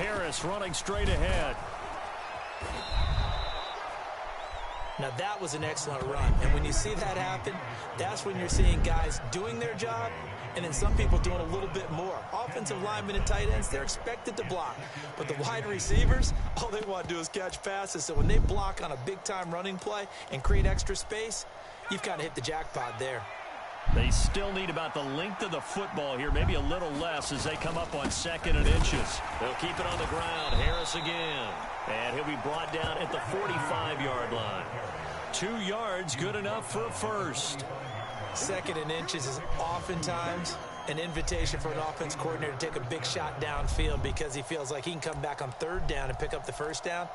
Harris running straight ahead. Now that was an excellent run, and when you see that happen, that's when you're seeing guys doing their job and then some people doing a little bit more. Offensive linemen and tight ends, they're expected to block, but the wide receivers, all they want to do is catch passes. So when they block on a big-time running play and create extra space, you've kind of hit the jackpot there. They still need about the length of the football here, maybe a little less as they come up on 2nd and inches. They'll keep it on the ground. Harris again. And he'll be brought down at the 45-yard line. 2 yards, good enough for a first. 2nd and inches is oftentimes an invitation for an offense coordinator to take a big shot downfield because he feels like he can come back on 3rd down and pick up the first down.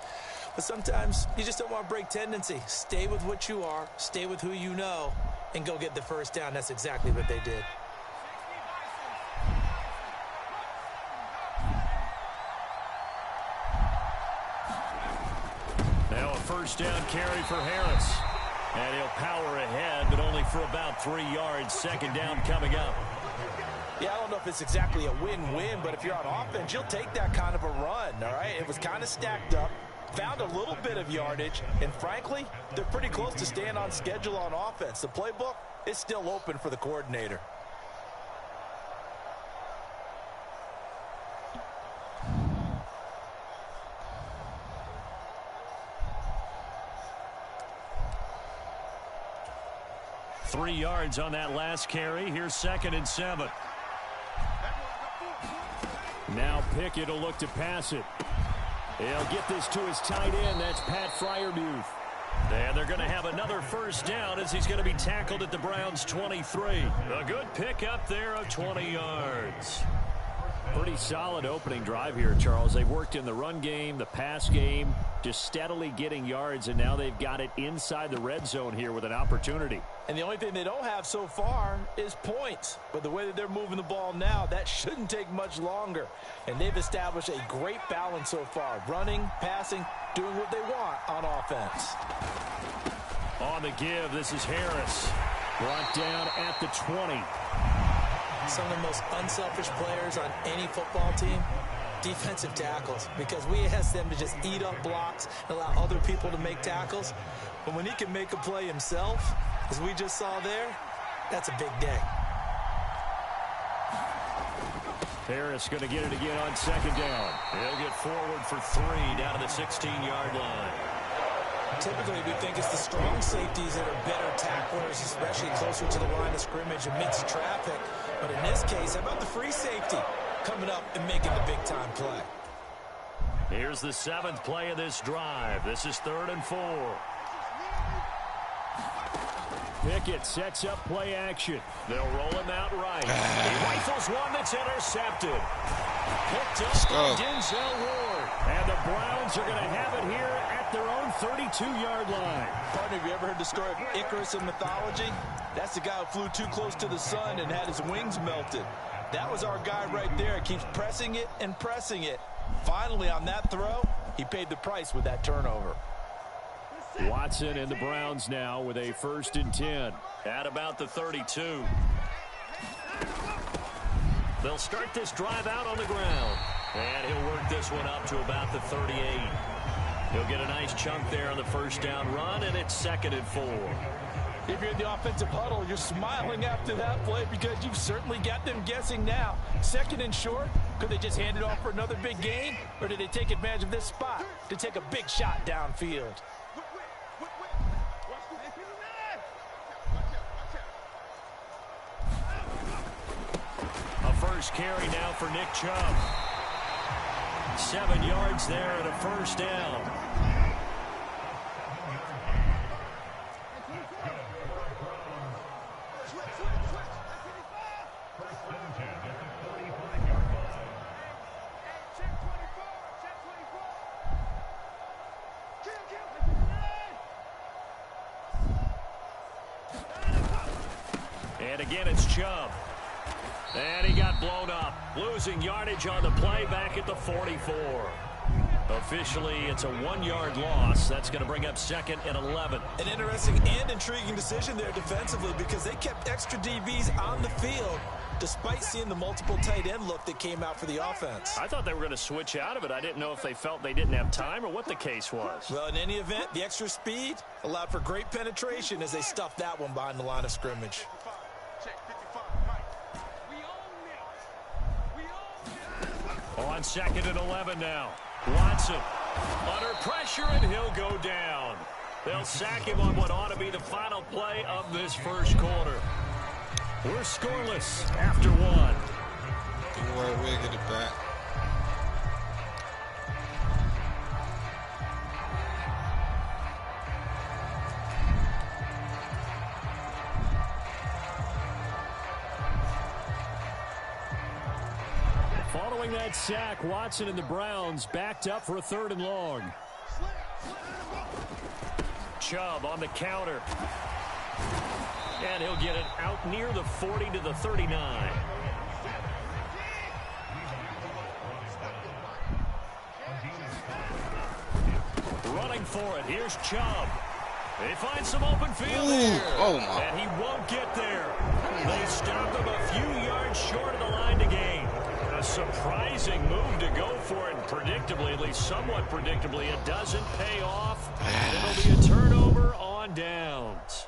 But sometimes you just don't want to break tendency. Stay with what you are, stay with who you know, and go get the first down. That's exactly what they did. Now a first down carry for Harris. And he'll power ahead, but only for about 3 yards. 2nd down coming up. Yeah, I don't know if it's exactly a win-win, but if you're on offense, you'll take that kind of a run, all right? It was kind of stacked up, found a little bit of yardage, and frankly, they're pretty close to staying on schedule on offense. The playbook is still open for the coordinator. Three yards on that last carry. Here's 2nd and 7. Now Pickett will look to pass it. He'll get this to his tight end. That's Pat Freiermuth. And they're going to have another first down as he's going to be tackled at the Browns' 23. A good pickup there of 20 yards. Pretty solid opening drive here, Charles. They've worked in the run game, the pass game, just steadily getting yards, and now they've got it inside the red zone here with an opportunity. And the only thing they don't have so far is points. But the way that they're moving the ball now, that shouldn't take much longer. And they've established a great balance so far. Running, passing, doing what they want on offense. On the give, this is Harris. Brought down at the 20. Some of the most unselfish players on any football team, defensive tackles, because we ask them to just eat up blocks and allow other people to make tackles. But when he can make a play himself, as we just saw there, that's a big day. Harris going to get it again on 2nd down. He'll get forward for 3 down to the 16-yard line. Typically, we think it's the strong safeties that are better tacklers, especially closer to the line of scrimmage amidst traffic. But in this case, how about the free safety coming up and making the big-time play? Here's the 7th play of this drive. This is 3rd and 4. Pickett sets up play action. They'll roll him out right. He rifles one that's intercepted. Picked up by Denzel Ward. And the Browns are going to have it here at their own 32-yard line. Partner, have you ever heard the story of Icarus in mythology? That's the guy who flew too close to the sun and had his wings melted. That was our guy right there. Keeps pressing it and pressing it. Finally, on that throw, he paid the price with that turnover. Watson and the Browns now with a 1st and 10 at about the 32. They'll start this drive out on the ground. And he'll work this one up to about the 38. He'll get a nice chunk there on the first down run, and it's 2nd and 4. If you're in the offensive huddle, you're smiling after that play because you've certainly got them guessing now. 2nd and short, could they just hand it off for another big gain? Or did they take advantage of this spot to take a big shot downfield? A first carry now for Nick Chubb. 7 yards there and a first down. And again, it's Chubb. And he got blown up, losing yardage on the play back at the 44. Officially, it's a 1-yard loss. That's going to bring up second and 11. An interesting and intriguing decision there defensively because they kept extra DBs on the field despite seeing the multiple tight end look that came out for the offense. I thought they were going to switch out of it. I didn't know if they felt they didn't have time or what the case was. Well, in any event, the extra speed allowed for great penetration as they stuffed that one behind the line of scrimmage. On second and 11 now. Watson under pressure, and he'll go down. They'll sack him on what ought to be the final play of this first quarter. We're scoreless after one. Don't worry, we'll get it back. Following that sack, Watson and the Browns backed up for a 3rd and long. Chubb on the counter. And he'll get it out near the 40 to the 39. Running for it. Here's Chubb. They find some open field here. Oh my. And he won't get there. They stop him a few yards short of the line to gain. A surprising move to go for it. And predictably, at least somewhat predictably, it doesn't pay off. It'll be a turnover on downs.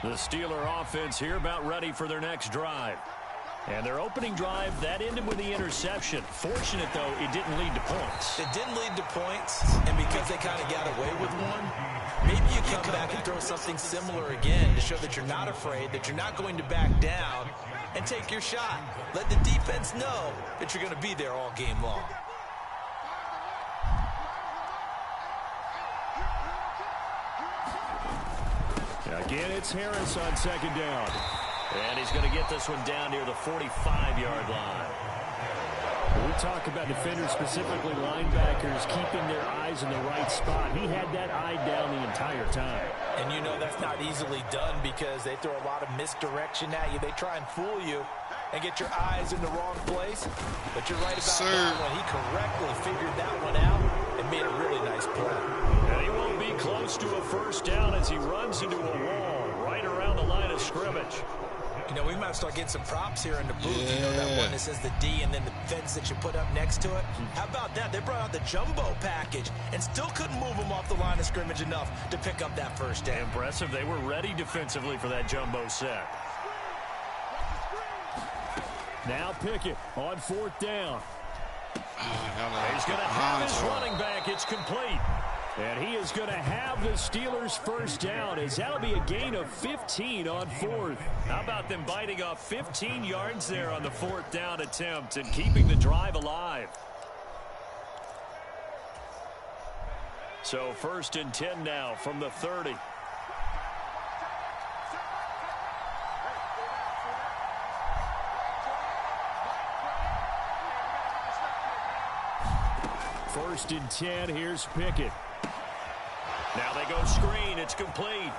The Steeler offense here about ready for their next drive. And their opening drive, that ended with the interception. Fortunate, though, it didn't lead to points. It didn't lead to points, and because they kind of got away with one, maybe you come back and throw something similar again to show that you're not afraid, that you're not going to back down, and take your shot. Let the defense know that you're going to be there all game long. Again, it's Harris on second down. And he's going to get this one down near the 45-yard line. When we talk about defenders, specifically linebackers, keeping their eyes in the right spot, he had that eye down the entire time. And you know that's not easily done because they throw a lot of misdirection at you. They try and fool you and get your eyes in the wrong place. But you're right about that one. He correctly figured that one out and made a really nice play. And he won't be close to a first down as he runs into a wall right around the line of scrimmage. You know, we might start getting some props here in the booth. Yeah. You know, that one that says the D and then the fence that you put up next to it. How about that? They brought out the jumbo package and still couldn't move them off the line of scrimmage enough to pick up that first down. Impressive. They were ready defensively for that jumbo set. Now Pickett on 4th down. He's going to have his running back. It's complete. And he is going to have the Steelers first down as that'll be a gain of 15 on 4th. How about them biting off 15 yards there on the 4th down attempt and keeping the drive alive? So 1st and 10 now from the 30. First and 10, here's Pickett. Now they go screen, it's complete.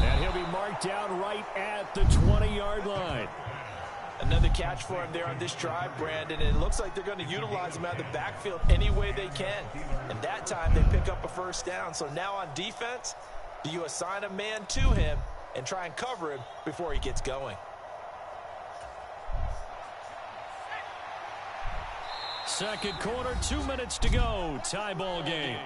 And he'll be marked down right at the 20-yard line. Another catch for him there on this drive, Brandon, and it looks like they're going to utilize him out of the backfield any way they can. And that time they pick up a first down. So now on defense, do you assign a man to him and try and cover him before he gets going? Second quarter, 2 minutes to go. Tie ball game.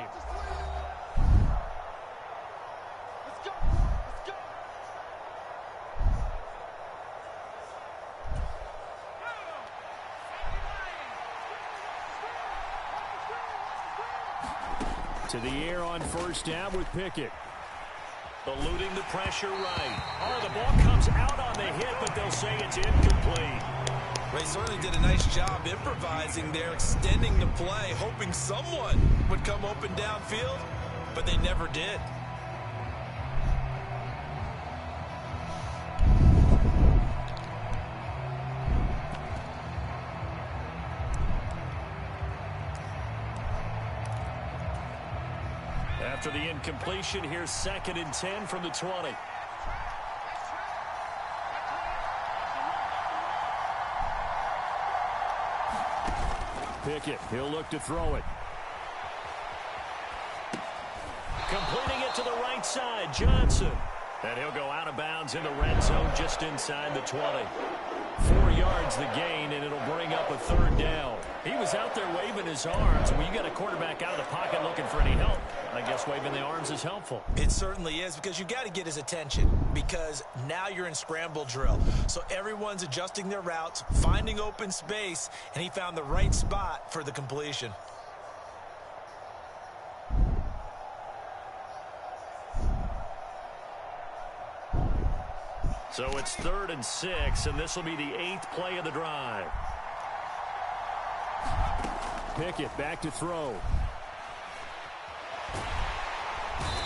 To the air on first down with Pickett. Eluding the pressure right. Oh, the ball comes out on the hit, but they'll say it's incomplete. They certainly did a nice job improvising there, extending the play, hoping someone would come open downfield, but they never did. After the incompletion, here's 2nd and 10 from the 20. Pickett, he'll look to throw it. Completing it to the right side, Johnson. And he'll go out of bounds in the red zone just inside the 20. 4 yards the gain, and it'll bring up a 3rd down. He was out there waving his arms. When you got a quarterback out of the pocket looking for any help, I guess waving the arms is helpful. It certainly is, because you got to get his attention, because now you're in scramble drill. So everyone's adjusting their routes, finding open space, and he found the right spot for the completion. So it's 3rd and 6, and this will be the 8th play of the drive. Pickett back to throw.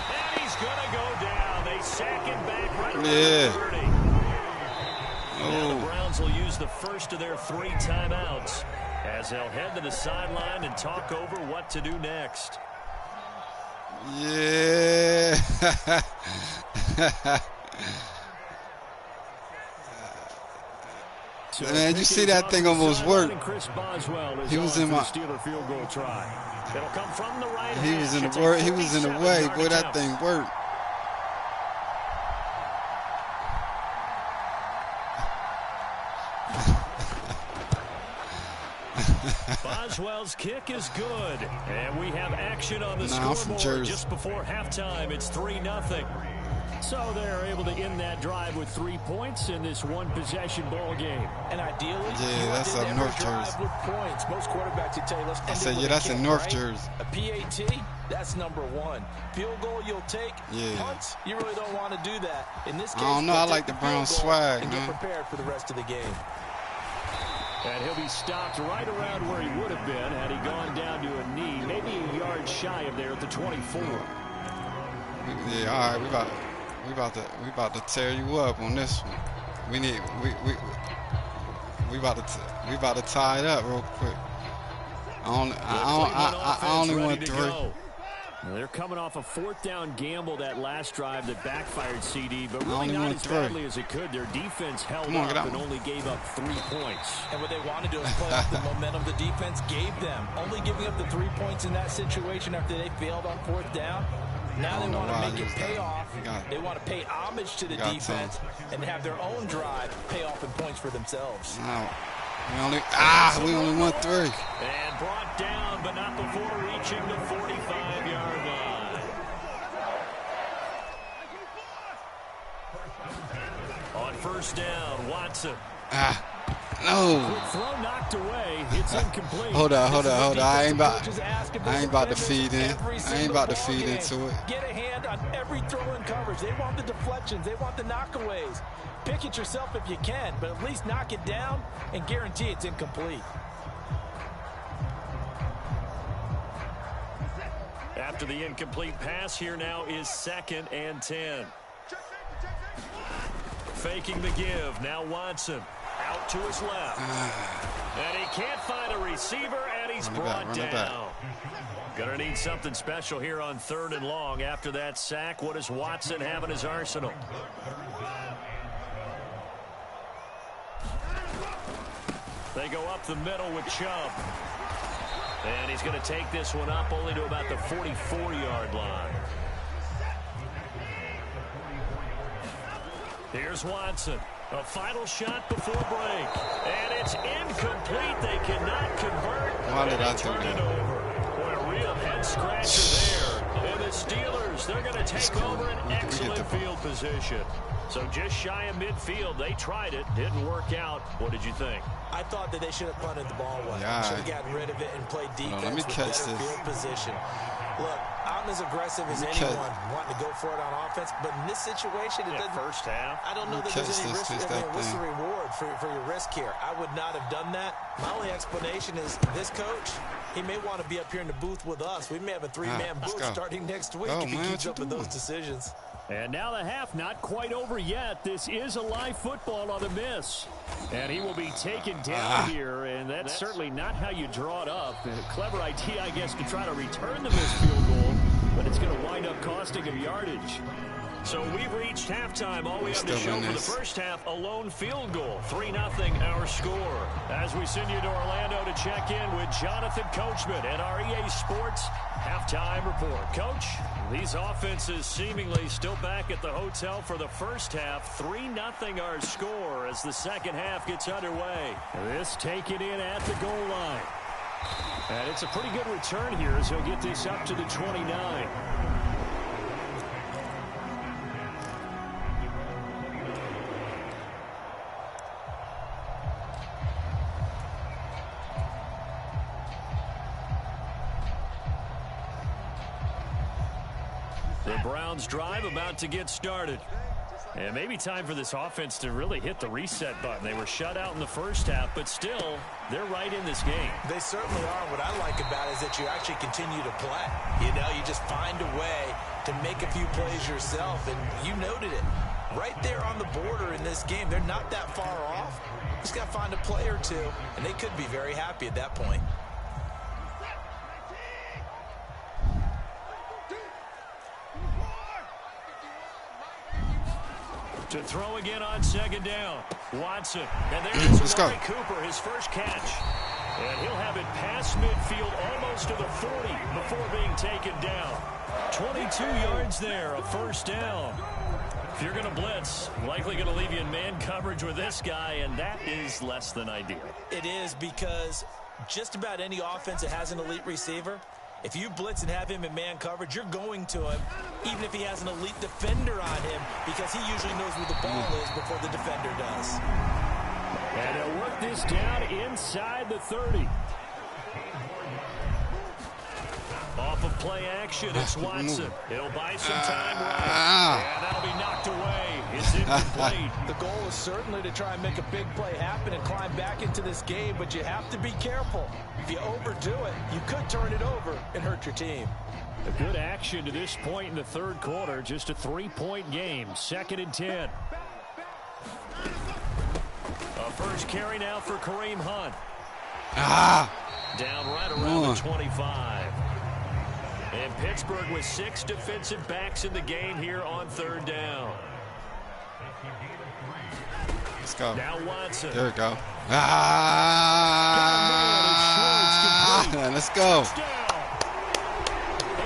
And he's going to go down. They sack him back right around the 30. Now the Browns will use the first of their 3 timeouts as they'll head to the sideline and talk over what to do next. Yeah. Man, you see that thing almost worked. He was in my. He was in the He was in the way. Boy, that thing worked. Boswell's kick is good, and we have action on the scoreboard just before halftime. It's 3-0. So they're able to end that drive with 3 points in this one-possession ball game. And ideally, that's a North Jersey. With points. Most quarterbacks would tell you, let's end it with that's a kick, in North right? Jersey. A PAT, that's number 1. Field goal, you'll take. Punts, you really don't want to do that. In this case, I don't know. I like the Browns swag, and man. get prepared for the rest of the game. And he'll be stopped right around where he would have been had he gone down to a knee, maybe a yard shy of there at the 24. Yeah, all right, we about to tear you up on this one. We about to tie it up real quick. I only want 3. They're coming off a 4th down gamble that last drive that backfired, CD, but really not as badly as it could. Their defense held up and only gave up 3 points. And what they want to do is play off the momentum the defense gave them. Only giving up the 3 points in that situation after they failed on 4th down. Now they want to make it pay off. They want to pay homage to the defense and have their own drive pay off in points for themselves. We only want 3. And brought down, but not before reaching the 45-yard line. On 1st down, Watson. No. Throw knocked away. It's incomplete. Hold on. I ain't about to feed in. I ain't about to feed into it. Get a hand on every throw in coverage. They want the deflections. They want the knockaways. Pick it yourself if you can, but at least knock it down and guarantee it's incomplete. After the incomplete pass, here now is 2nd and 10. Faking the give. Now Watson. Out to his left. And he can't find a receiver, and he's brought down. Gonna need something special here on 3rd and long. After that sack, what does Watson have in his arsenal? They go up the middle with Chubb. And he's going to take this one up only to about the 44-yard line. Here's Watson. A final shot before break. And it's incomplete. They cannot convert. Why did I turn it over? Boy, a real head-scratcher there. And the Steelers, they're going to take over an excellent field position. So just shy of midfield. They tried it. Didn't work out. What did you think? I thought that they should have punted the ball away. Should have gotten rid of it and played defense with better field position. Look, I'm as aggressive as anyone wanting to go for it on offense, but in this situation, it doesn't. First half. I don't know that there's any risk. What's the reward for your risk here? I would not have done that. My only explanation is this coach, he may want to be up here in the booth with us. We may have a 3-man booth starting next week if he keeps up with those decisions. And now the half not quite over yet. This is a live football on the miss. And he will be taken down here, and that's certainly not how you draw it up. A clever idea, I guess, to try to return the missed field goal. but it's going to wind up costing him yardage. So we've reached halftime. All we have to show for the first half, a lone field goal. 3-0 our score. As we send you to Orlando to check in with Jonathan Coachman at our EA Sports Halftime Report. Coach, these offenses seemingly still back at the hotel for the first half. 3-0 our score as the second half gets underway. This taken in at the goal line. And it's a pretty good return here as he'll get this up to the 29. The Browns drive about to get started. And maybe time for this offense to really hit the reset button. They were shut out in the first half, but still, they're right in this game. They certainly are. What I like about it is that you actually continue to play. You know, you just find a way to make a few plays yourself, and you noted it. Right there on the border in this game, they're not that far off. Just got to find a play or two, and they could be very happy at that point. To throw again on second down. Watson. And there's Amari Cooper, his first catch. And he'll have it past midfield almost to the 40 before being taken down. 22 yards there, a first down. If you're going to blitz, likely going to leave you in man coverage with this guy, and that is less than ideal. It is, because just about any offense that has an elite receiver, if you blitz and have him in man coverage, you're going to him, even if he has an elite defender on him, because he usually knows where the ball is before the defender does. And he'll work this down inside the 30. Off of play action, it's Watson. He'll buy some time right. And that'll be knocked away. It's incomplete. The goal is certainly to try and make a big play happen and climb back into this game, but you have to be careful. If you overdo it, you could turn it over and hurt your team. A good action to this point in the third quarter. Just a 3-point game. 2nd and 10. A first carry now for Kareem Hunt. Down right around the 25. And Pittsburgh with 6 defensive backs in the game here on third down. Let's go. Now Watson. There we go. Let's go.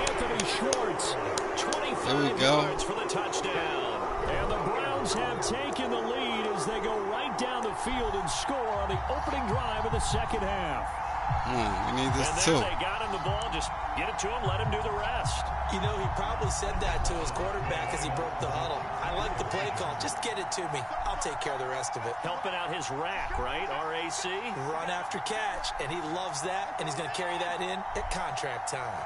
Anthony Schwartz, 25 yards for the touchdown. And the Browns have taken the lead as they go right down the field and score on the opening drive of the second half. We need this too. They got him the ball. Just get it to him. Let him do the rest. You know, he probably said that to his quarterback as he broke the huddle. I like the play call. Just get it to me. I'll take care of the rest of it. Helping out his rack, right? RAC. Run after catch, and he loves that, and he's going to carry that in at contract time.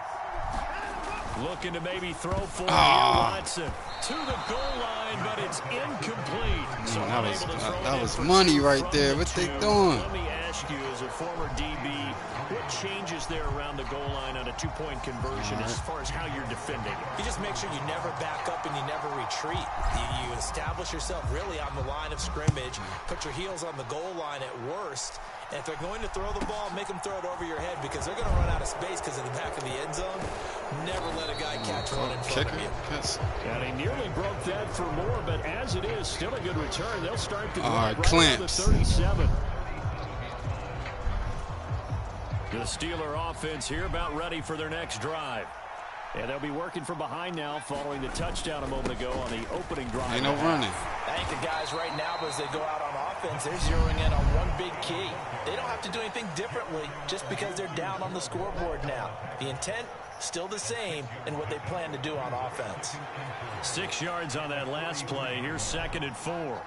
Looking to maybe throw for Watson to the goal line, but it's incomplete. So that was money right there. What they doing? Let me ask you, as a former DB, what changes there around the goal line on a 2-point conversion as far as how you're defending? You just make sure you never back up and you never retreat. You establish yourself really on the line of scrimmage, put your heels on the goal line at worst. And if they're going to throw the ball, make them throw it over your head, because they're going to run out of space because in the back of the end zone, never let a guy catch one in front of you. And he nearly broke that for more, but as it is, still a good return. They'll start the drive right on the 37. The Steeler offense here about ready for their next drive. And they'll be working from behind now following the touchdown a moment ago on the opening drive. Ain't no running. I think the guys right now, as they go out on offense, they're zeroing in on one big key. They don't have to do anything differently just because they're down on the scoreboard now. The intent, still the same in what they plan to do on offense. 6 yards on that last play. Here's 2nd and 4.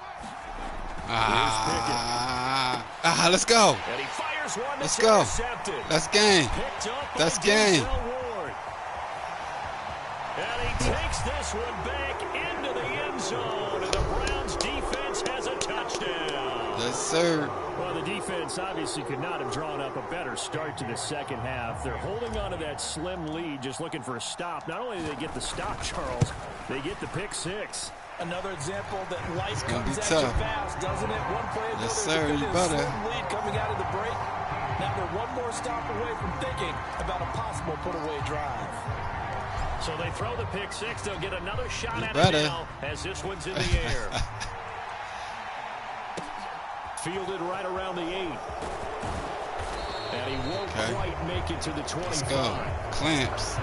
Let's go. And he fires one. Let's go. That's game. That's game. And he takes this one back into the end zone, and the Browns defense has a touchdown. Yes, sir. Well, the defense obviously could not have drawn up a better start to the second half. They're holding on to that slim lead, just looking for a stop. Not only do they get the stop, Charles, they get the pick 6. Another example that life comes at tough. you fast, doesn't it? One play ago, yes, sir. You better. Lead coming out of the break. Now they're one more stop away from thinking about a possible put-away drive. So they throw the pick six. They'll get another shot at it now as this one's in the air. Fielded right around the 8. And he won't quite make it to the 25. Let's go. Clamps.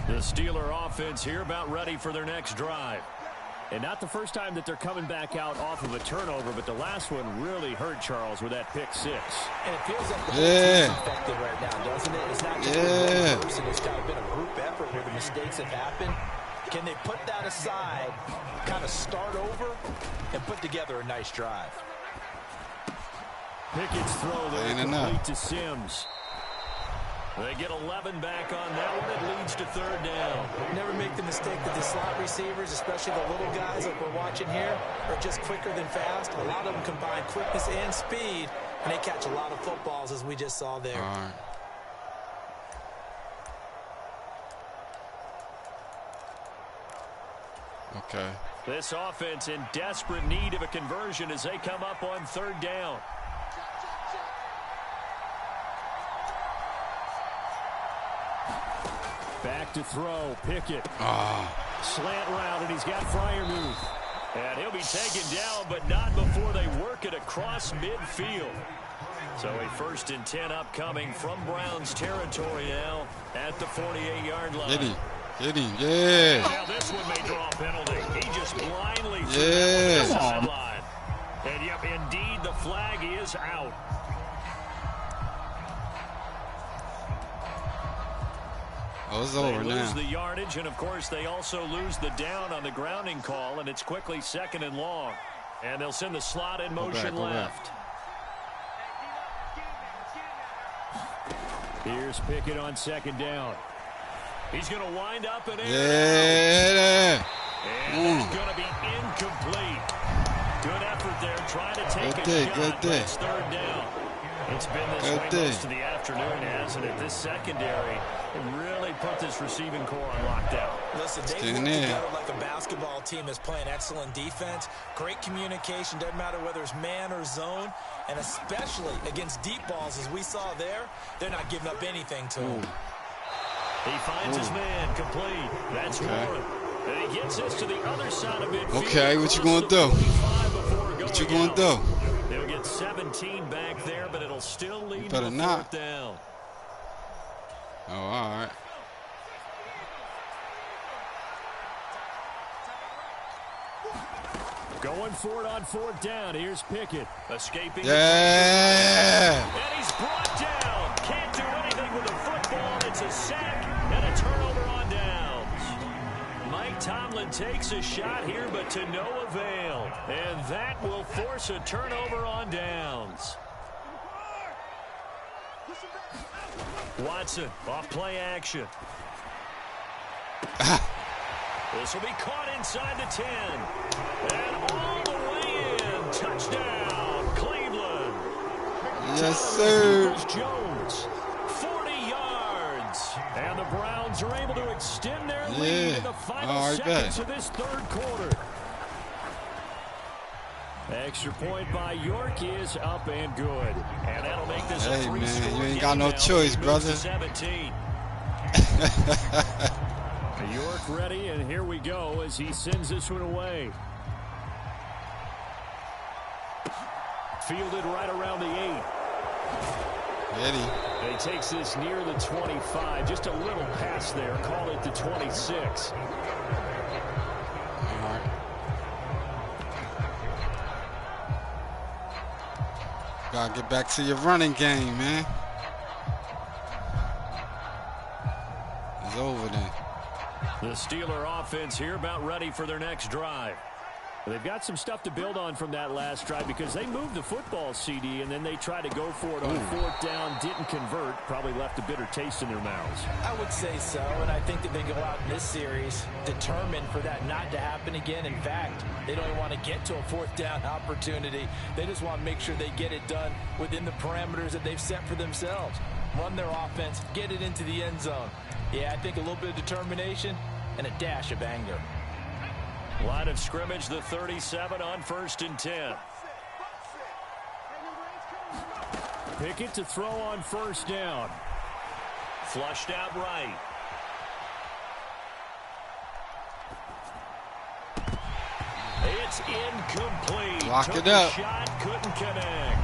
The Steeler offense here about ready for their next drive. And not the first time that they're coming back out off of a turnover, but the last one really hurt Charles with that pick six. And it feels like the whole team's affected right now, doesn't it? It's not just one person. It's kind of been a group effort where the mistakes have happened. Can they put that aside, kind of start over, and put together a nice drive? Pickett's throw there complete to Sims. They get 11 back on that one. It leads to third down. Never make the mistake that the slot receivers, especially the little guys like we're watching here, are just quicker than fast. A lot of them combine quickness and speed, and they catch a lot of footballs, as we just saw there. All right. Okay. This offense in desperate need of a conversion as they come up on third down. Back to throw, Pickett. Slant route, and he's got Freiermuth. And he'll be taken down, but not before they work it across midfield. So a 1st and 10 upcoming from Browns territory now at the 48-yard line. Hit him, yeah. Now this one may draw a penalty. He just blindly threw it the sideline. And yep, indeed, the flag is out. Oh, it's over now. They lose the yardage, and of course they also lose the down on the grounding call, and it's quickly 2nd and long. And they'll send the slot in motion left. Here's Pickett on 2nd down. He's going to wind up and yeah. And it's going to be incomplete. Good effort there, trying to take a shot. That's third down. It's been this way most of the afternoon, hasn't it? This secondary really put this receiving core on lockdown. Listen, they work together like a basketball team that's playing excellent defense. Great communication, doesn't matter whether it's man or zone. And especially against deep balls, as we saw there, they're not giving up anything to him. He finds his man complete. That's Warren. And he gets this to the other side of midfield. Okay, what you going to do? What you going to do? They'll get 17 back there, but it'll still lead to better not. 4th down. Oh, all right. Going for it on 4th down. Here's Pickett. Escaping. Yeah. And he's brought down. Can't do anything with the football. It's a sack and a turnover on downs. Mike Tomlin takes a shot here, but to no avail. And that will force a turnover on downs. Watson off play action. This will be caught inside the 10. And all the way in. Touchdown, Cleveland. Yes, sir. Jones, 40 yards. And the Browns are able to extend their lead in the final seconds of this third quarter. Extra point by York is up and good. And that'll make this a 3-score man, you ain't game got no now. choice, brother. 17. York ready, and here we go as he sends this one away. Fielded right around the 8. Eddie. He takes this near the 25. Just a little pass there. Call it the 26. Gotta get back to your running game, man. It's over then. The Steeler offense here about ready for their next drive. They've got some stuff to build on from that last drive because they moved the football, CD, and then they tried to go for it on 4th down, didn't convert, probably left a bitter taste in their mouths. I would say so, and I think that they go out in this series determined for that not to happen again. In fact, they don't even want to get to a 4th down opportunity. They just want to make sure they get it done within the parameters that they've set for themselves. Run their offense, get it into the end zone. Yeah, I think a little bit of determination, and a dash of anger. Line of scrimmage, the 37 on 1st and 10. Pickett to throw on 1st down. Flushed out right. It's incomplete. Lock it up. Shot, couldn't connect.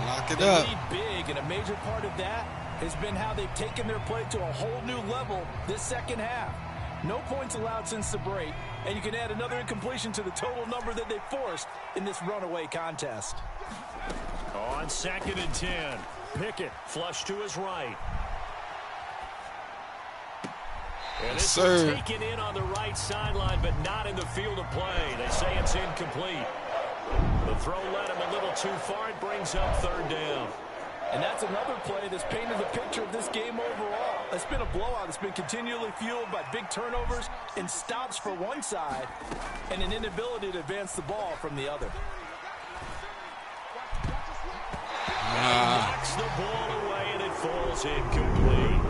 Lock it They up. lead big, and a major part of that has been how they've taken their play to a whole new level this second half. No points allowed since the break, and you can add another incompletion to the total number that they forced in this runaway contest. On 2nd and 10, Pickett flush to his right. And this one's taken in on the right sideline, but not in the field of play. They say it's incomplete. The throw led him a little too far. It brings up 3rd down. And that's another play that's painted the picture of this game overall. It's been a blowout. It's been continually fueled by big turnovers and stops for one side and an inability to advance the ball from the other. Knocks the ball away, and it falls incomplete.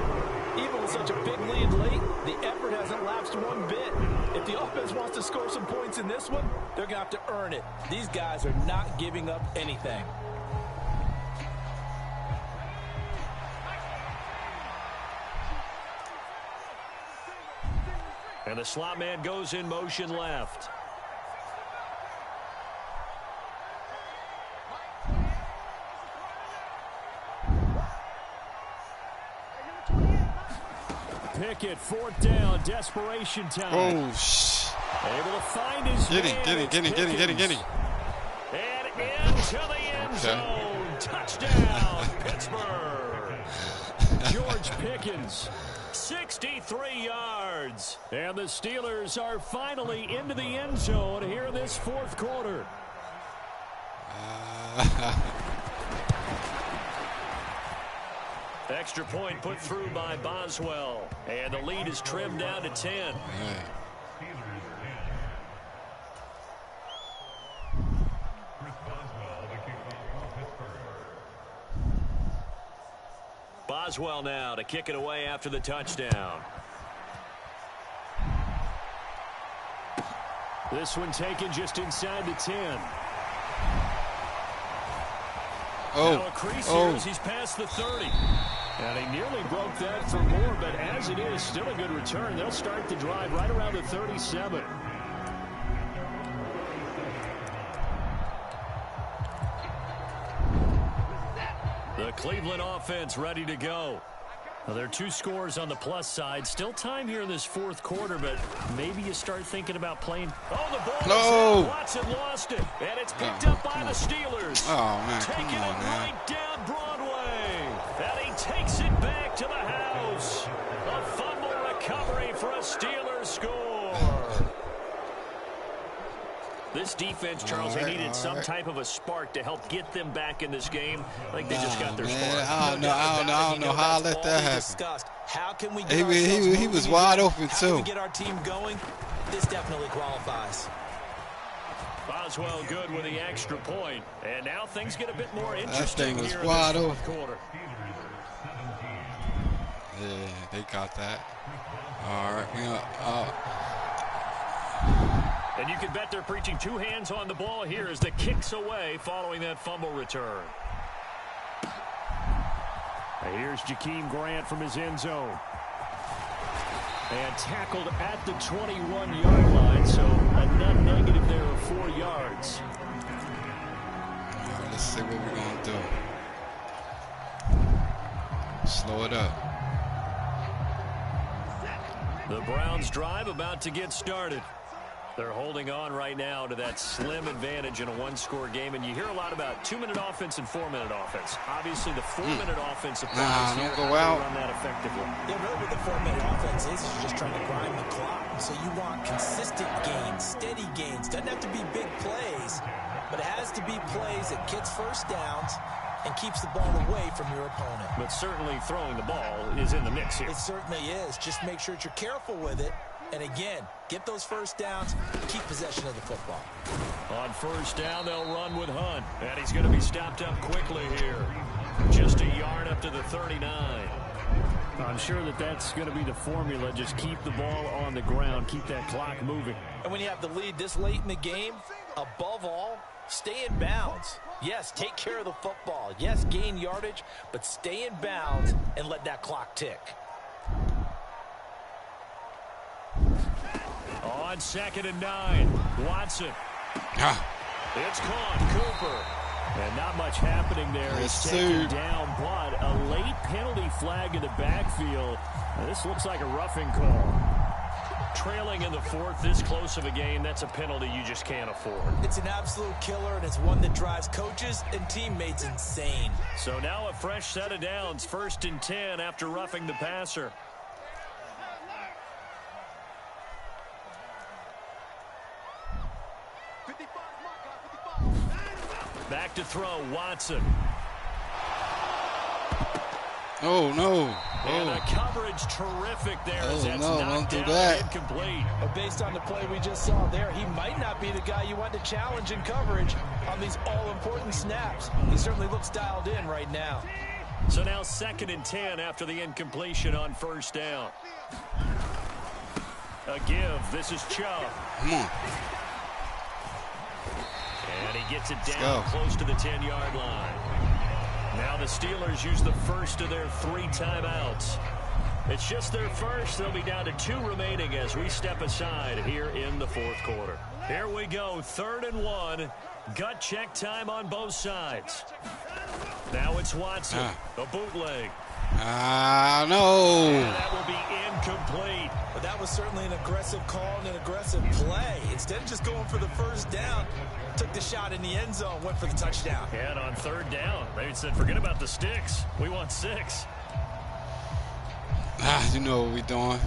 Even with such a big lead late, the effort hasn't lapsed one bit. If the offense wants to score some points in this one, they're going to have to earn it. These guys are not giving up anything. And the slot man goes in motion left. Pickett, 4th down, desperation time. Oh, shh. Able to find his Get man. him. And into the end zone. Touchdown, Pittsburgh. George Pickens, 63 yards. And the Steelers are finally into the end zone here in this 4th quarter. Extra point put through by Boswell. And the lead is trimmed down to 10. Boswell now to kick it away after the touchdown. This one taken just inside the 10. Now a crease here as he's past the 30. And he nearly broke that for more, but as it is, still a good return. They'll start the drive right around the 37. The Cleveland offense ready to go. Well, there are 2 scores on the plus side. Still time here in this 4th quarter, but maybe you start thinking about playing. Oh, the ball is in. Watson lost it, and it's picked up by the Steelers. Oh, man, Taking it right down Broadway. And he takes it back to the house. A fumble recovery for a Steelers score. This defense, Charles, they needed some type of a spark to help get them back in this game. Like they just got their spark. I don't know how I let that happen. How can we he was wide open, too. How can we get our team going? This definitely qualifies. Boswell good with the extra point. And now things get a bit more interesting. That thing was here wide in the open. quarter. Yeah, they got that. All right. And you can bet they're preaching 2 hands on the ball here as the kicks away following that fumble return. And here's Jakeem Grant from his end zone. And tackled at the 21-yard line, so a net negative there of 4 yards. All right, let's see what we're going to do. Slow it up. The Browns drive about to get started. They're holding on right now to that slim advantage in a 1-score game, and you hear a lot about 2-minute offense and 4-minute offense. Obviously, the 4-minute offense applies here. Don't go out. Run that effectively. Yeah, really what the 4-minute offense is you're just trying to grind the clock. So you want consistent gains, steady gains. Doesn't have to be big plays, but it has to be plays that gets first downs and keeps the ball away from your opponent. But certainly throwing the ball is in the mix here. It certainly is. Just make sure that you're careful with it. And again, get those first downs, keep possession of the football. On 1st down, they'll run with Hunt. And he's going to be stopped up quickly here. Just a yard up to the 39. I'm sure that that's going to be the formula. Just keep the ball on the ground. Keep that clock moving. And when you have the lead this late in the game, above all, stay in bounds. Yes, take care of the football. Yes, gain yardage, but stay in bounds and let that clock tick. On 2nd and 9, Watson. It's caught. Cooper. And not much happening there. Yes, He's taken down, but a late penalty flag in the backfield. Now, this looks like a roughing call. Trailing in the 4th, this close of a game, that's a penalty you just can't afford. It's an absolute killer, and it's one that drives coaches and teammates insane. So now a fresh set of downs, 1st and 10 after roughing the passer. Back to throw, Watson. Oh, no. And the coverage terrific there. As that's knocked don't do down that. Incomplete. But based on the play we just saw there, he might not be the guy you want to challenge in coverage on these all-important snaps. He certainly looks dialed in right now. So now 2nd and 10 after the incompletion on 1st down. A give. This is Chubb. Come on. And he gets it down close to the 10-yard line. Now the Steelers use the first of their 3 timeouts. It's just their first. They'll be down to 2 remaining as we step aside here in the 4th quarter. Here we go, 3rd and 1. Gut check time on both sides. Now it's Watson, a bootleg. No. And that will be incomplete. But that was certainly an aggressive call and an aggressive play. Instead of just going for the first down, took the shot in the end zone, went for the touchdown. And on 3rd down, they said, forget about the sticks. We want 6. You know what we're doing.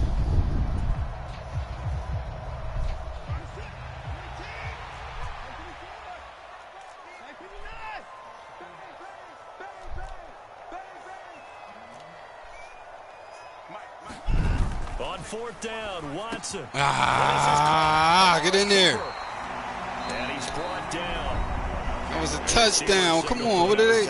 On 4th down, Watson. Get in there. And he's brought down. That was a touchdown. Come on, what are they?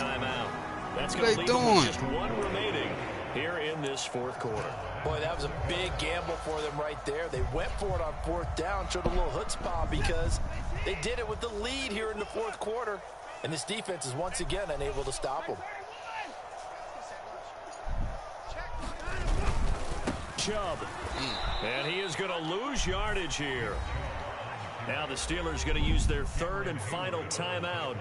That's What are they doing? Just 1 remaining here in this 4th quarter. Boy, that was a big gamble for them right there. They went for it on 4th down, showed a little chutzpah because they did it with the lead here in the 4th quarter. And this defense is once again unable to stop them. Chubb. And he is going to lose yardage here. Now the Steelers going to use their 3rd and final timeout.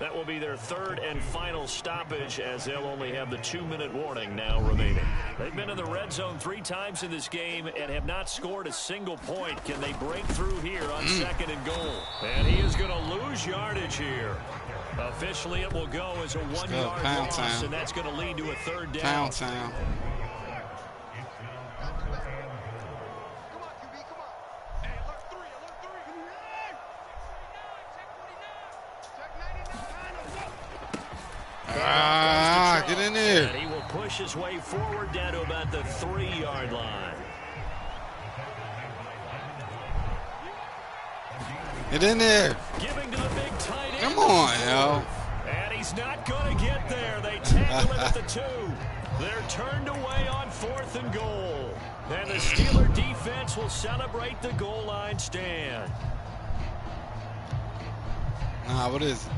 That will be their 3rd and final stoppage as they'll only have the 2-minute warning now remaining. They've been in the red zone 3 times in this game and have not scored a single point. Can they break through here on 2nd and goal? And he is going to lose yardage here. Officially it will go as a 1-yard loss, and that's going to lead to a 3rd down. Pound. Get in there. And he will push his way forward down to about the 3-yard line. Get in there. Giving to the big tight end. Come on, yo. And he's not going to get there. They tackle him at the 2. They're turned away on 4th and goal. And the Steeler defense will celebrate the goal line stand. Nah, what is it?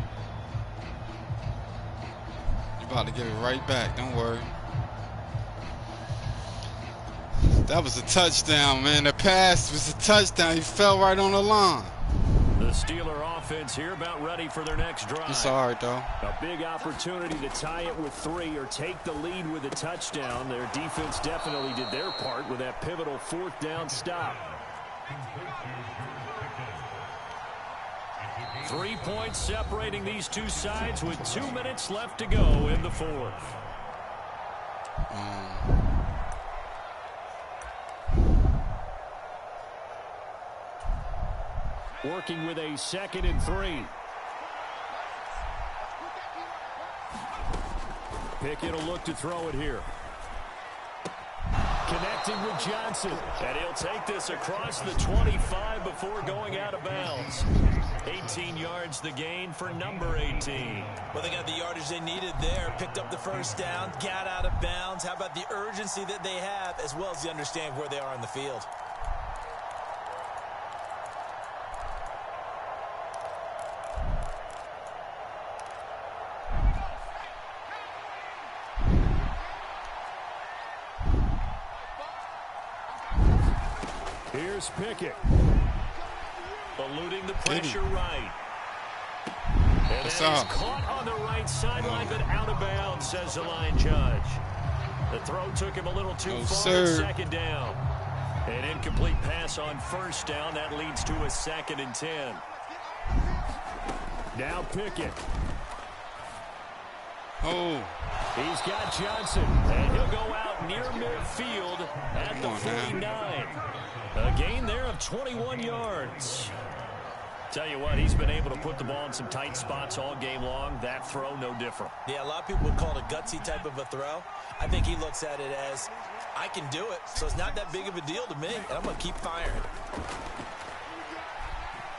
You're about to give it right back. Don't worry. That was a touchdown, man. The pass was a touchdown. He fell right on the line. The Steeler offense here about ready for their next drive. It's all right, though. A big opportunity to tie it with 3 or take the lead with a touchdown. Their defense definitely did their part with that pivotal 4th down stop. 3 points separating these two sides with 2 minutes left to go in the 4th. Working with a 2nd and 3. Pickett will look to throw it here. connecting with Johnson. And he'll take this across the 25 before going out of bounds. 18 yards the gain for number 18. Well, they got the yardage they needed there. Picked up the first down, got out of bounds. How about the urgency that they have, as well as the understand where they are on the field? Here's Pickett. Eluding the pressure right. And he's caught on the right sideline, but out of bounds, says the line judge. The throw took him a little too far. Second down. An incomplete pass on first down. That leads to a 2nd and 10. Now Pickett. Oh. He's got Johnson, and he'll go out near midfield at the 49. A gain there of 21 yards. Tell you what, he's been able to put the ball in some tight spots all game long. That throw, no different. Yeah, a lot of people would call it a gutsy type of a throw. I think he looks at it as, I can do it, so it's not that big of a deal to me, and I'm going to keep firing.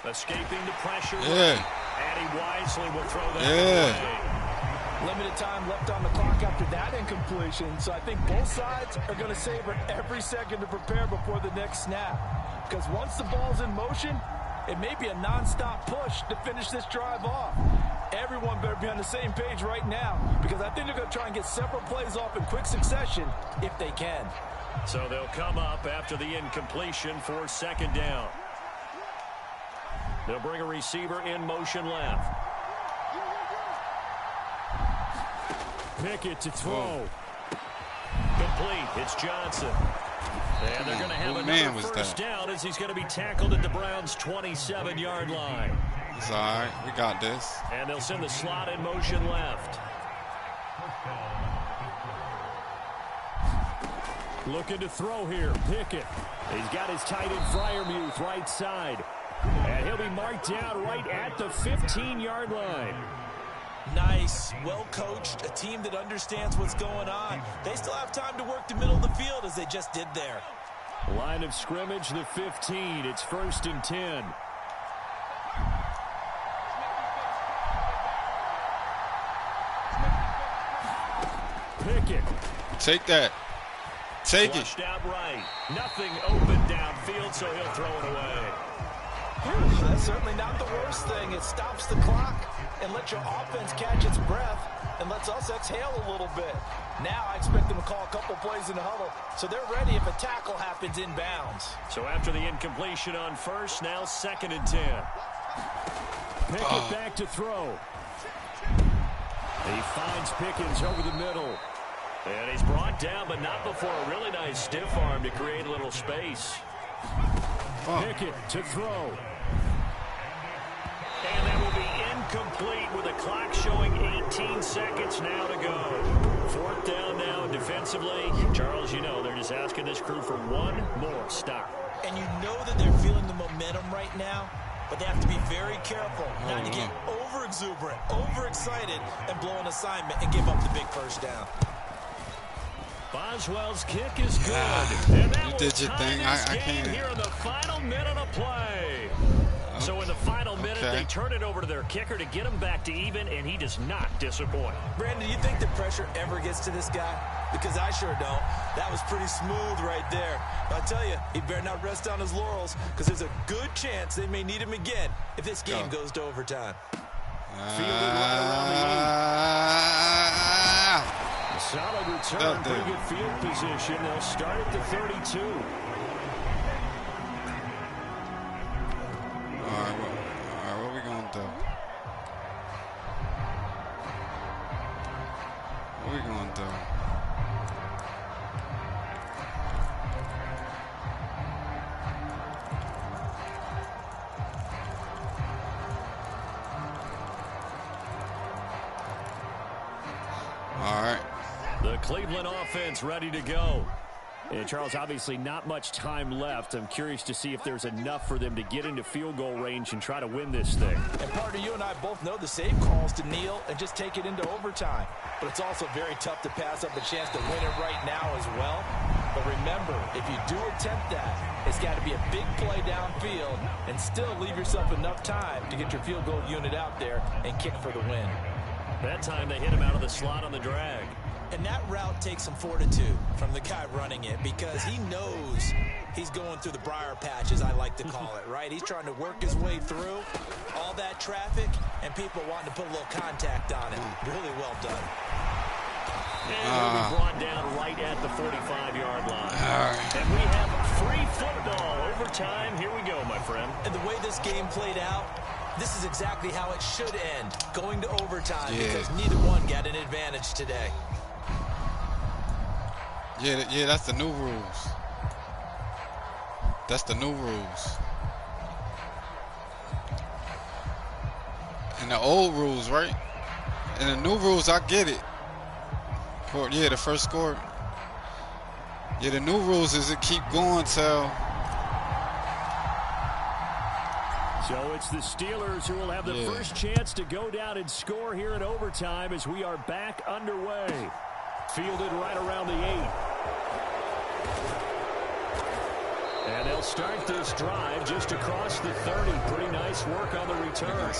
Escaping the pressure. Yeah. And he wisely will throw that away. Limited time left on the clock after that incompletion, so I think both sides are going to savor every second to prepare before the next snap. Because once the ball's in motion, it may be a non-stop push to finish this drive off. Everyone better be on the same page right now, because I think they're going to try and get several plays off in quick succession if they can. So they'll come up after the incompletion for 2nd down. They'll bring a receiver in motion left. Pickett to throw. Complete. It's Johnson. And they're going to have another first down as he's going to be tackled at the Browns' 27-yard line. It's all right. We got this. And they'll send the slot in motion left. Looking to throw here. Pickett. He's got his tight end Freiermuth right side. And he'll be marked down right at the 15-yard line. Nice, well-coached, a team that understands what's going on. They still have time to work the middle of the field as they just did there. Line of scrimmage, the 15. It's 1st and 10. Pickett. Take that. Take Flushed out right. Nothing open downfield, so he'll throw it away. That's certainly not the worst thing. It stops the clock and lets your offense catch its breath and lets us exhale a little bit. Now I expect them to call a couple plays in the huddle, so they're ready if a tackle happens inbounds. So after the incompletion on first, now 2nd and 10. Pickett back to throw. He finds Pickens over the middle. And he's brought down, but not before a really nice stiff arm to create a little space. Pickett to throw. And that will be incomplete with the clock showing 18 seconds now to go. 4th down now defensively. Charles, you know, they're just asking this crew for one more stop. And you know that they're feeling the momentum right now, but they have to be very careful not to get over-exuberant, overexcited, and blow an assignment and give up the big first down. Boswell's kick is good. And that you did your thing. I can't. Here in the final minute of play. So in the final minute, they turn it over to their kicker to get him back to even, and he does not disappoint. Brandon, do you think the pressure ever gets to this guy? Because I sure don't. That was pretty smooth right there. But I'll tell you, he better not rest on his laurels, because there's a good chance they may need him again if this game goes to overtime. Fielded right around the 8. Solid return, pretty good field position. They'll start at the 32. All right, what we going to do? What we going to do? All right. The Cleveland offense ready to go. And Charles, obviously not much time left. I'm curious to see if there's enough for them to get into field goal range and try to win this thing. And partner, you and I both know the save calls to kneel and just take it into overtime. But it's also very tough to pass up a chance to win it right now as well. But remember, if you do attempt that, it's got to be a big play downfield and still leave yourself enough time to get your field goal unit out there and kick for the win. That time they hit him out of the slot on the drag. And that route takes some fortitude from the guy running it because he knows he's going through the briar patch, as I like to call it, right? He's trying to work his way through all that traffic and people wanting to put a little contact on it. Really well done. And he'll be brought down right at the 45-yard line. And we have free football. Overtime. Here we go, my friend. And the way this game played out, this is exactly how it should end, going to overtime, because neither one got an advantage today. Yeah, that's the new rules. That's the new rules. And the old rules, right? And the new rules, I get it. Yeah, the first score. Yeah, the new rules is it keep going till. So it's the Steelers who will have the first chance to go down and score here in overtime as we are back underway. Fielded right around the 8. And they'll start this drive just across the 30. Pretty nice work on the return.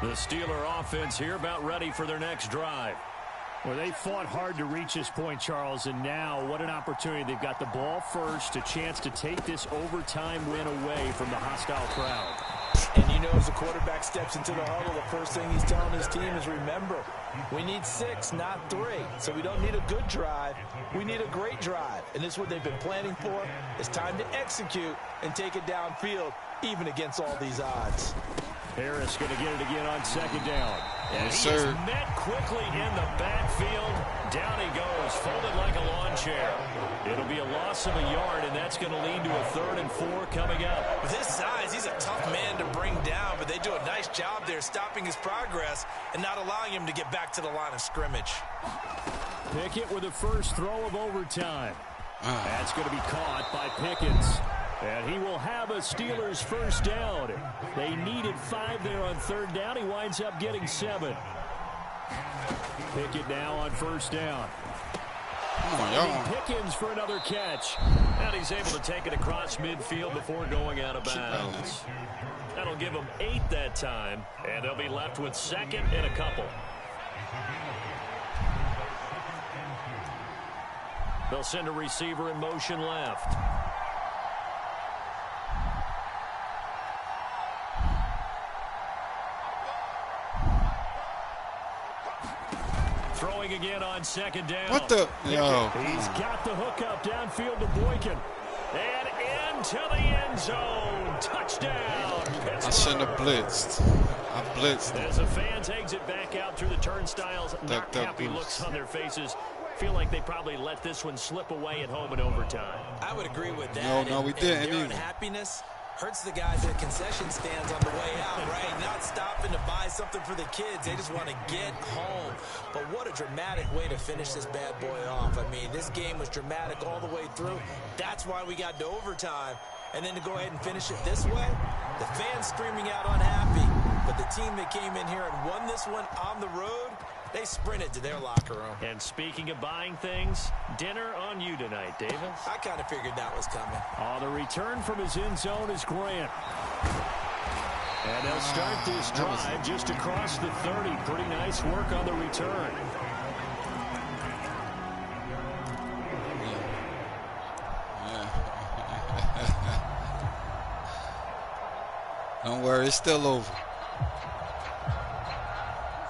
The Steeler offense here about ready for their next drive. Well, they fought hard to reach this point, Charles, and now what an opportunity. They've got the ball first, a chance to take this overtime win away from the hostile crowd. And you know, as the quarterback steps into the huddle, the first thing he's telling his team is, remember, we need 6, not 3. So we don't need a good drive. We need a great drive. And this is what they've been planning for. It's time to execute and take it downfield, even against all these odds. Harris going to get it again on second down. And Yes, he is sir. met quickly in the backfield. Down he goes, folded like a lawn chair. It'll be a loss of a yard, and that's going to lead to a 3rd and 4 coming up. With his size, he's a tough man to bring down, but they do a nice job there stopping his progress and not allowing him to get back to the line of scrimmage. Pickett with the first throw of overtime. That's going to be caught by Pickens. And he will have a Steelers first down. They needed 5 there on 3rd down. He winds up getting 7. Pickett now on first down. Pickens for another catch. And he's able to take it across midfield before going out of bounds. That'll give them 8 that time. And they'll be left with 2nd and a couple. They'll send a receiver in motion left. Throwing again on second down. What the? Yo. He's got the hookup downfield to Boykin. And into the end zone. Touchdown. I shouldn't have blitzed. I blitzed. As the fans exit back out through the turnstiles, not happy looks on their faces. Feel like they probably let this one slip away at home in overtime. I would agree with that. No, we didn't Their either. unhappiness hurts the guys at concession stands on the way out, right? Not stopping to buy something for the kids. They just want to get home. But what a dramatic way to finish this bad boy off. I mean, this game was dramatic all the way through. That's why we got to overtime. And then to go ahead and finish it this way, the fans screaming out unhappy. But the team that came in here and won this one on the road, they sprinted to their locker room. And speaking of buying things, dinner on you tonight, Davis. I kind of figured that was coming. On the return from his end zone is Grant. And they'll start this drive just across the 30. Pretty nice work on the return. Don't worry, it's still over.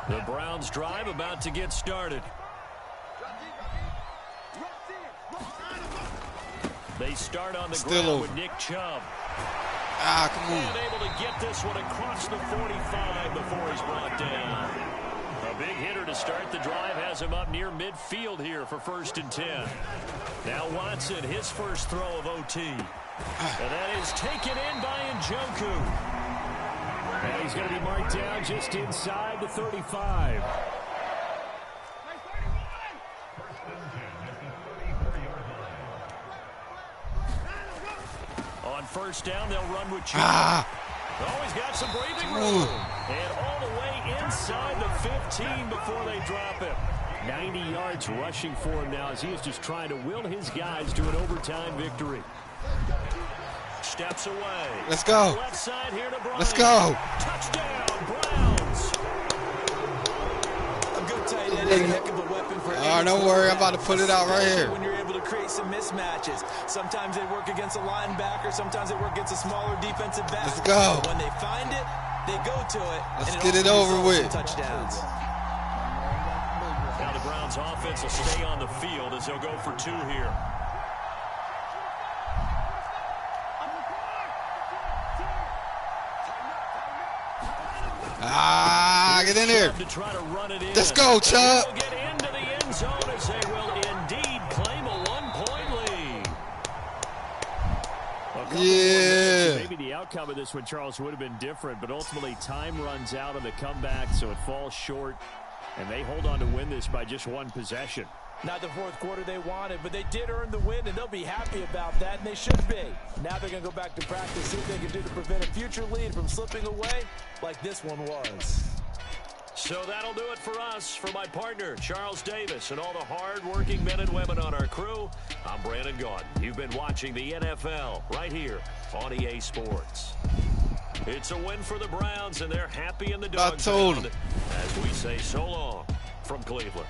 The Browns drive about to get started. They start on the ground with Nick Chubb. Come on. And able to get this one across the 45 before he's brought down. A big hitter to start the drive has him up near midfield here for 1st and 10. Now Watson, his first throw of OT. And that is taken in by Njoku. And he's going to be marked down just inside the 35. On 1st down, they'll run with Chubb. Oh, he's got some breathing room. And all the way inside the 15 before they drop him. 90 yards rushing for him now as he is just trying to will his guys to an overtime victory. Steps away. Let's go. Left side here to Bryant. Let's go. Touchdown, Browns. A good tight end is a heck of a weapon for any Don't worry. I'm about to put it out right here. when you're able to create some mismatches. Sometimes they work against a linebacker. Sometimes they work against a smaller defensive back. Let's go. But when they find it, they go to it. Let's and get it also over results in with. Touchdowns. Now the Browns offense will stay on the field as they'll go for 2 here. Get in there. To try to run it in. Let's go, Chubb. They'll get into the end zone as they will indeed claim a 1-point lead. Yeah. Maybe the outcome of this one, Charles, would have been different, but ultimately time runs out on the comeback, so it falls short, and they hold on to win this by just 1 possession. Not the fourth quarter they wanted, but they did earn the win, and they'll be happy about that, and they should be. Now they're going to go back to practice, see what they can do to prevent a future lead from slipping away like this one was. So that'll do it for us. For my partner, Charles Davis, and all the hard-working men and women on our crew, I'm Brandon Gaudin. You've been watching the NFL right here on EA Sports. It's a win for the Browns, and they're happy in the dog pound as we say so long from Cleveland.